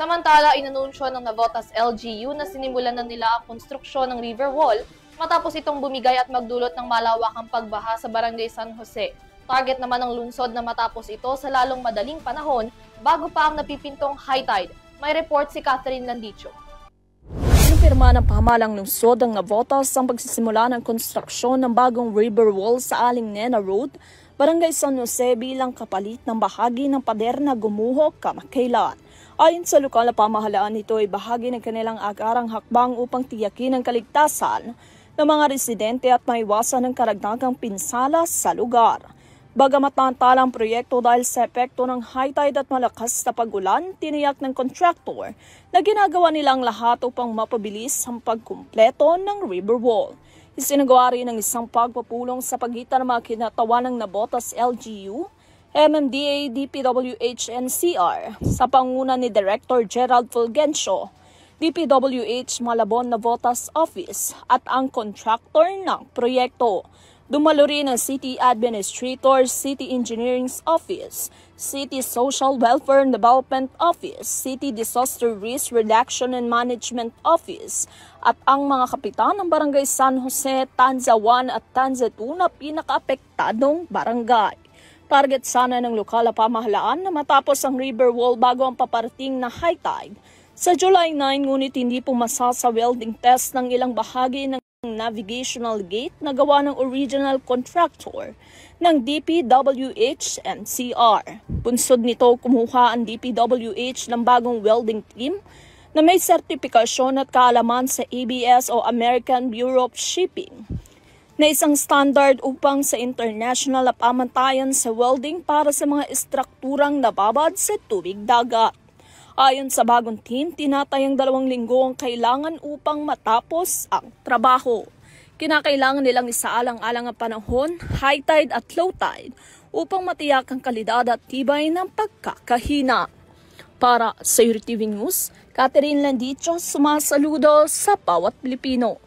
Samantala, inanunsyo ng Navotas LGU na sinimulan na nila ang konstruksyon ng river wall matapos itong bumigay at magdulot ng malawakang pagbaha sa Barangay San Jose. Target naman ng lungsod na matapos ito sa lalong madaling panahon bago pa ang napipintong high tide. May report si Catherine Landicho. Pinirma ng pahamalang lungsod ang Navotas ang pagsisimula ng konstruksyon ng bagong river wall sa Aling Nena Road, Barangay San Jose bilang kapalit ng bahagi ng pader na gumuho kamakailan. Ayon sa lokal na pamahalaan, ito ay bahagi ng kanilang agarang hakbang upang tiyakin ang kaligtasan ng mga residente at maiwasan ng karagdagang pinsala sa lugar. Bagamat naantala ang proyekto dahil sa epekto ng high tide at malakas na pag-ulan, tiniyak ng contractor na ginagawa nila ang lahat upang mapabilis ang pagkumpleto ng river wall. Isinagawa rin ng isang pagpupulong sa pagitan ng mga kinatawan ng Navotas LGU, MMDA, DPWH, NCR sa panguna ni Director Gerald Fulgencio, DPWH Malabon Navotas Office at ang contractor ng proyekto. Dumalo rin ang City Administrator, City Engineering Office, City Social Welfare and Development Office, City Disaster Risk Reduction and Management Office at ang mga kapitan ng Barangay San Jose, Tanza 1 at Tanza 2 na pinakaapektadong barangay. Target sana ng lokal na pamahalaan na matapos ang river wall bago ang paparating na high tide sa July 9, ngunit hindi pumasa sa welding test ng ilang bahagi ng navigational gate na gawa ng original contractor ng DPWH NCR. Bunsod nito, kumuha ang DPWH ng bagong welding team na may sertipikasyon at kaalaman sa ABS o American Bureau of Shipping na isang standard upang sa international na pamantayan sa welding para sa mga estrukturang nababad sa tubig dagat. Ayon sa bagong team, tinatayang 2 linggo ang kailangan upang matapos ang trabaho. Kinakailangan nilang isaalang-alang ang panahon, high tide at low tide upang matiyak ang kalidad at tibay ng pagkakahina. Para sa URTV News, Catherine Landicho, sumasaludo sa bawat Pilipino.